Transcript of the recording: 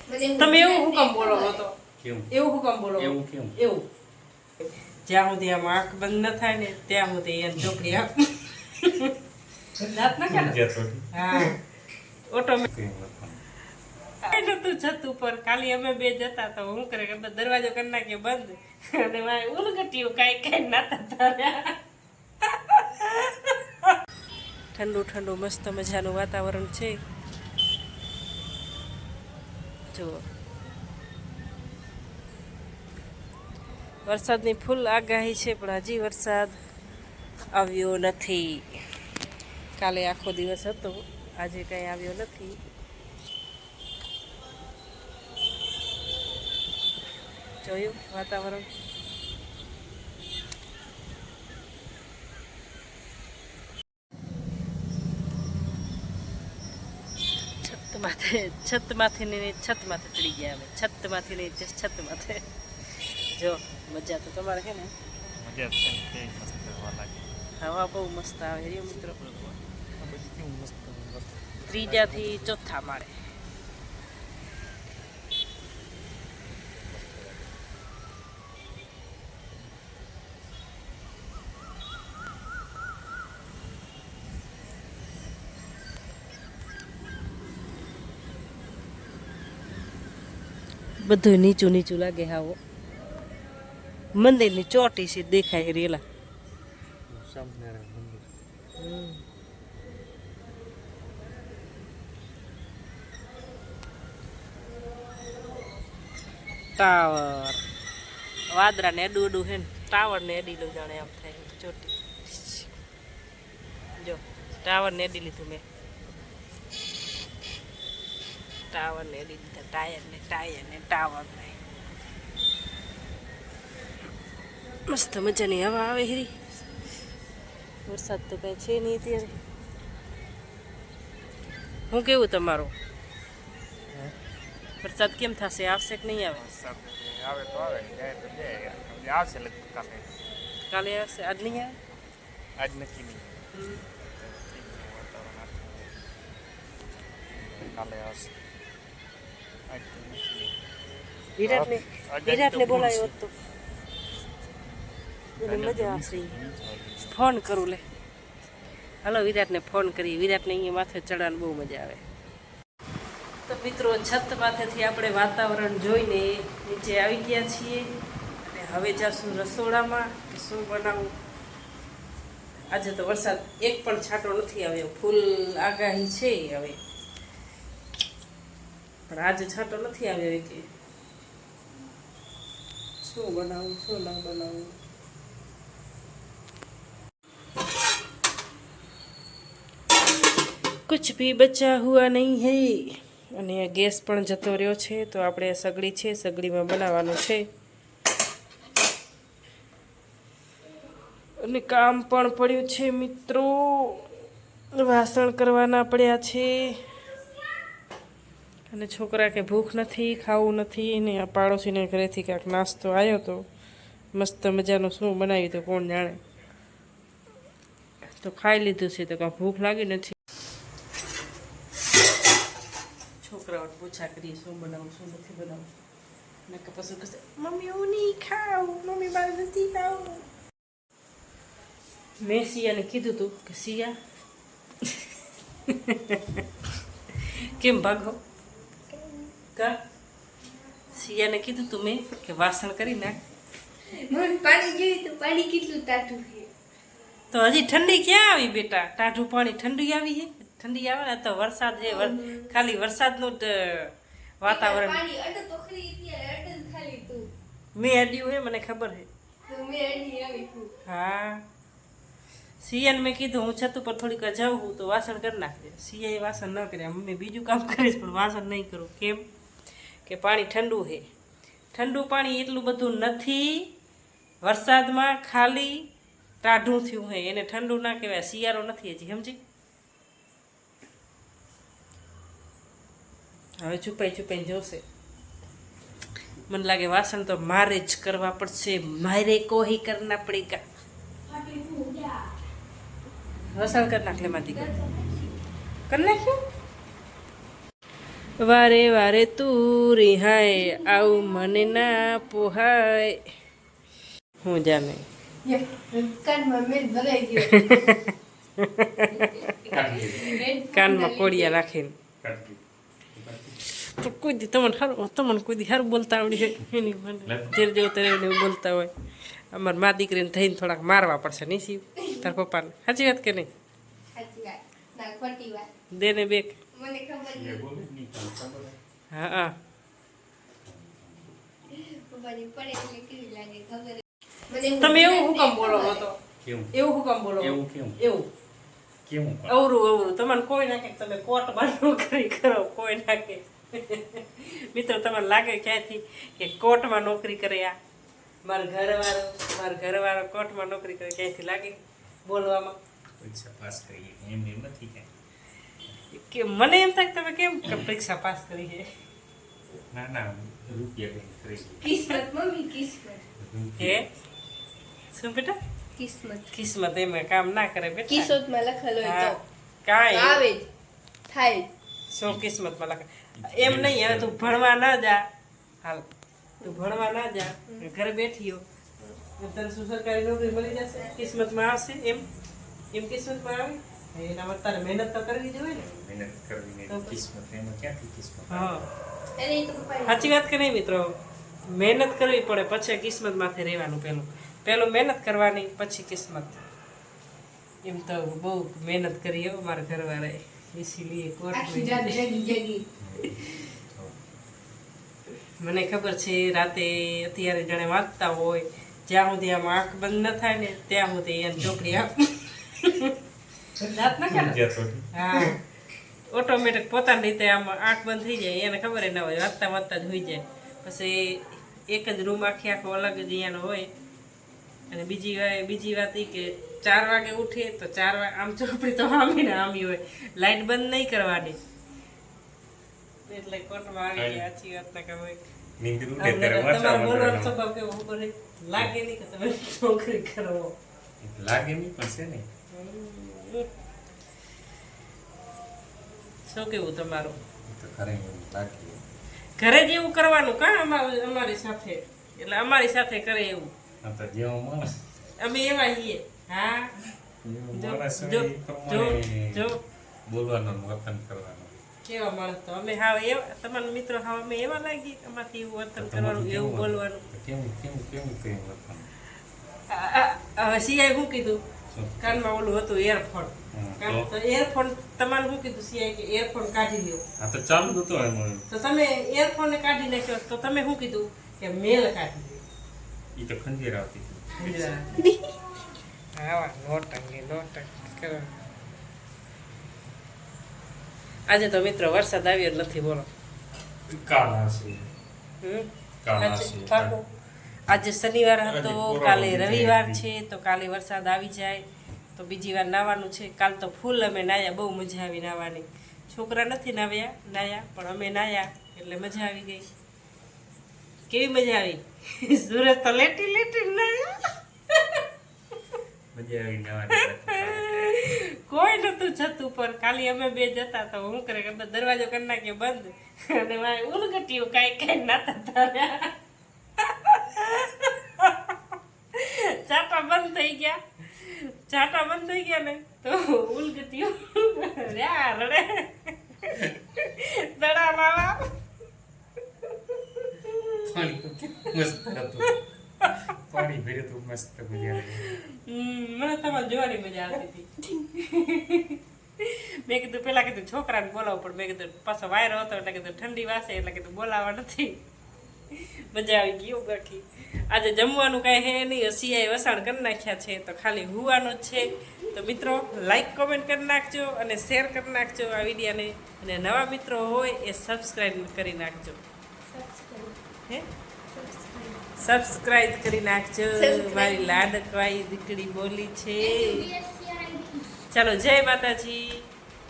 તમે એવું હુકમ બોલો હતો કેવું એવું હુકમ બોલો એવું કેમ એવું જ્યાં સુધી આમ આંખ બંધ ન થાય ને ત્યાં સુધી એને ચોકડી આપ દાંત ના કાઢો. હા ઓટોમેટિક નતું છત ઉપર ખાલી અમે બે જતા તો હું કરે કે દરવાજો કરી નાખીએ બંધ અને વાય ઉલગટ્યું કઈ નાતા તાર્યા. ઠંડુ ઠંડુ મસ્ત મજાનું વાતાવરણ છે. જુઓ વરસાદની ફૂલ આગાહી છે પણ હજી વરસાદ આવ્યો નથી. કાલે આખો દિવસ હતો, આજે કંઈ આવ્યો નથી. જોયું વાતાવરણ? છત માથે ચડી ગયા અમે. છત માંથી નહીં છત માથે. જો મજા તો તમારે છે ને? મજા છે ને, કેવી મસ્ત હવા લાગે. હવા બહુ મસ્ત આવે છે મિત્રો. ત્રીજાથી ચોથા માળે. બધું નીચું નીચું લાગે. હાવો મંદિરની ચોટી છે દેખાય રેલા. ટાવર વાદરા ને એડું એડું છે ને ટાવર ને એડી લઉં જાણે આમ થાય ચોટી. જો ટાવર ને એડી લીધું મેં. ટાવર ને એડી લીધા. ટાયર ને ટાવર ને મસ્ત મજાની હવા આવે હેરી. વરસાદ તો કઈ છે નહીં અત્યારે. હું કેવું તમારું? વરસાદ કેમ થશે? આવશે કે નહીં આવે? આવે તો આવે, જાય તો જાય. આવશે લગભગ કાલે. કાલે આવશે? આજ નહીં આવે? આજ નક્કી નહીં. કાલે આવશે. વિરાટને બોલાયો હતો. મજા આવશે. ફોન કરું લે. હાલો વિરાટને ફોન કરી. વિરાટને અહીંયા માથે ચડવાની બહુ મજા આવે. તો મિત્રો છત માથેથી આપણે વાતાવરણ જોઈને નીચે આવી ગયા છીએ અને હવે જાશું રસોડામાં. શું બનાવું? આજે તો વરસાદ એક પણ છાંટો નથી આવ્યો. ફૂલ આગાહી છે હવે, પણ આજે છાંટો નથી આવ્યો. કે શું બનાવું શું ના બનાવું? कुछ भी बचा हुआ नहीं है. અને ગેસ પણ જતો રહ્યો છે તો આપણે સગડી છે, સગડીમાં બનાવવાનું છે. અને કામ પણ પડ્યું છે મિત્રો. વાસણ કરવાના પડ્યા છે. અને છોકરા કે ભૂખ નથી, ખાવું નથી. ને આ પાડોશીને ઘરેથી કાંઈક નાસ્તો આવ્યો તો મસ્ત મજાનું. શું બનાવ્યું તો કોણ જાણે. તો ખાઈ લીધું છે તો કાંઈ ભૂખ લાગી નથી. છોકરાઓને પૂછા કરીએ શું બનાવું શું નથી બનાવું. મેં કે પછી કહેશે મમ્મી હું નહીં ખાઉં, મમ્મી મારે નથી ખાવું. મેં સિયાને કીધું હતું કે સિયા કેમ ભાગો કા? સિયાને કીધું તું મેં કે વાસણ કરી નાખ. પાણી જોયું તો પાણી કેટલું ટાઢું છે. તો હજી ઠંડી ક્યાં આવી બેટા? ટાઢું પાણી ઠંડી આવી છે? ઠંડી આવે ને તો વરસાદ છે. ખાલી વરસાદનું જ વાતાવરણ. મેં અડ્યું હે, મને ખબર છે. હા સિયાને મેં કીધું હું છત ઉપર થોડીક જાઉં તો વાસણ કરી નાખજે. સિયાએ વાસણ ન કર્યા. મમ્મી બીજું કામ કરીશ પણ વાસણ નહીં કરું. કેમ કે પાણી ઠંડુ છે. ઠંડુ પાણી એટલું બધું નથી. વરસાદમાં ખાલી ટાઢું થયું હોય એને ઠંડુ ના કહેવાય. શિયાળો નથી હજી, સમજી? હવે છુપાઈ જોશે. મને લાગે વાસણ તો મારે જ કરવા પડશે. મારે કોઈ કરના પડેગા. વાસણ કરી નાખ લે માથી. કરી નાખ્યું? વારે વારે તું રિહાય આવું મને ના પોહાય. હું જાને કાનમાં મેલ ભરાઈ ગયો. કાનમાં કોડિયા રાખીને તો કોઈ દી તમને કોઈ દી સારું બોલતા આવડી છે એની મને જેર જેવું ત્યારે એવું બોલતા હોય. અમારે મા દીકરીને થઈને થોડાક મારવા પડશે નહીં શિવ તાર પપ્પાને. સાચી વાત કે નહીં? સાચી વાત. ના, ખોટી વાત. દેને બેક. મને ખબર નહીં. હા હા પપ્પાની પડે એટલે કેવી લાગે ખબર. મને તમે એવું હુકમ બોલો હતો કેવું એવું હુકમ બોલો એવું કેવું એવું કેવું અવરું અવરું તમારે કોઈ નાખે તમે કોર્ટમાં નોકરી કરો કોઈ નાખે. મિત્રો તમને લાગે ક્યાંથી કે કોર્ટમાં નોકરી કરે આ મારો ઘરવાળો કોર્ટમાં નોકરી કરે ક્યાંથી લાગે બોલવામાં? પરીક્ષા પાસ કરી એમ નથી ક્યાંય. કે મને એમ થાય કે તમે કેમ પરીક્ષા પાસ કરી છે? ના ના રૂપિયા કઈ કરી કિસ્મત મમ્મી કિસ્મત. હે શું બેટા? કિસ્મત. કિસ્મત એમાં કામ ના કરે બેટા. કિસ્મતમાં લખેલો હોય હા, તો કાંઈ આવે જ થાય. શું કિસ્મતમાં લખે એમ નહીં. હવે તું ભણવા ના જા, હાલ તું ભણવા ના જા, ઘરે બેઠી હો તને શું સરકારી નોકરી મળી જશે? કિસ્મતમાં આવશે એમ એમ કિસ્મતમાં આવે એના માટે તારે મહેનત તો કરવી જોઈએ ને. મહેનત કરવી ને કિસ્મત એમાં ક્યાંથી કિસ્મત હા અરે એ તો પપ્પાએ સાચી વાત કે નહીં મિત્રો? મહેનત કરવી પડે પછી કિસ્મતમાંથી રહેવાનું. પહેલું મહેનત કરવાની પછી કિસ્મત. એમ તો બહુ મહેનત કરી હો મારા ઘરવાળાએ. ઇસીલીએ આખી કોર્ટ રાત જગી જગી. મને ખબર છે રાતે અત્યારે જાણે વાંચતા હોય જ્યાં સુધી આમ આંખ બંધ ન થાય ને ત્યાં સુધી એને ચોપડી આપ રાત ના કરે. હા ઓટોમેટિક પોતાની રીતે આમ આંખ બંધ થઈ જાય એને ખબર ન હોય વાંચતા વાંચતા જ હોઈ જાય. પછી એક જ રૂમ આખી આખો અલગ જ અહીંયાનો હોય. અને બીજી વાત એ કે 4 વાગે ઉઠે તો 4 વાગે આમ ચોપડી તો આમી ને આમી હોય. લાઈટ બંધ નહીં કરવાની. એટલે કોર્ટમાં આવી ગયા. સાચી વાત ના ખબર. નીંદર ઉડે ત્યારે તમારો બોલવાનો વાંચવા સ્વભાવ કેવો ખબર છે? લાગે નહીં કે તમે નોકરી કરો. લાગે નહીં પણ છે ને શું કેવું તમારું? તો ઘરે એવું લાગે. ઘરે જ એવું કરવાનું કા અમારી સાથે? એટલે અમારી સાથે કરે એવું. આ તો જેવો માણસ અમે એવા છીએ. હા જેવો માણસ જો હોય એ પ્રમાણે જો બોલવાનું વર્તન કરવાનું. કેવા માણસ તો અમે હાવ એવા તમારા મિત્રો હાવ અમે એવા લાગી અમારથી એવું વર્તન કરવાનું એવું બોલવાનું. તો કેવું કેવું કેવું કેવું વર્તન? હવે સિયાએ શું કીધું? શું? કાનમાં ઓલું હતું એરફોન. તો? તો એરફોન તમારે શું કીધું સિયાએ કે એરફોન કાઢી લ્યો. આ તો ચાલુ જ હતો એમાં. તો તમે એરફોન કાઢી નાખ્યો તો તમે શું કીધું કે મેલ કાઢી લ્યો. એ તો ખંજેર આવતી આવા નોટંકી કરો. આજે તો મિત્રો વરસાદ આવ્યો જ નથી બોલો. કાળા છે હમ? કાળા આજે છે પાકું. આજે શનિવાર હતો, આજે કાલે કોરોના રવિવાર બીજી છે તો કાલે વરસાદ આવી જાય તો બીજી વાર નાવાનું છે. કાલ તો ફૂલ અમે નાયા, બહુ મજા આવી નાવાની. છોકરા નથી નાયા પણ અમે નાયા એટલે મજા આવી ગઈ. કેવી મજા આવી? સુરત તો લેટી નાયા. મજા આવી નવાની. કોઈ નતું છત ઉપર, ખાલી અમે બે જતા તો હું કરે કે દરવાજો કરી નાખ્યો બંધ અને મારે ઉલગટ્યું કાંઈ નાતા તાર્યા. ચાટા બંધ થઈ ગયા ને તો ઉલગટ્યું રડે દડા માવા. પાણી તો મસ્ત હતું. પાણી ભર્યું તો મસ્ત મજા આવી. મને તમારે જોવાની મજા આવતી હતી. મેં કીધું પેલા કીધું છોકરાને બોલાવવું પણ મેં કીધું પાછો વાયરો હતો એટલે કીધું ઠંડી વાસે એટલે કીધું બોલાવવા નથી. મજા આવી ગઈ બાકી. આજે જમવાનું કાંઈ હે નહીં, સિયાએ વસાણ કરી નાખ્યા છે તો ખાલી હુવાનું જ છે. તો મિત્રો લાઈક કોમેન્ટ કરી નાખજો અને શેર કરી નાખજો આ વિડીયોને. અને નવા મિત્રો હોય એ સબસ્ક્રાઈબ કરી નાખજો. હે સબસ્ક્રાઈબ કરી નાખજો. મારી લાડકવાઈ દીકરી બોલી છે. ચાલો જય માતાજી.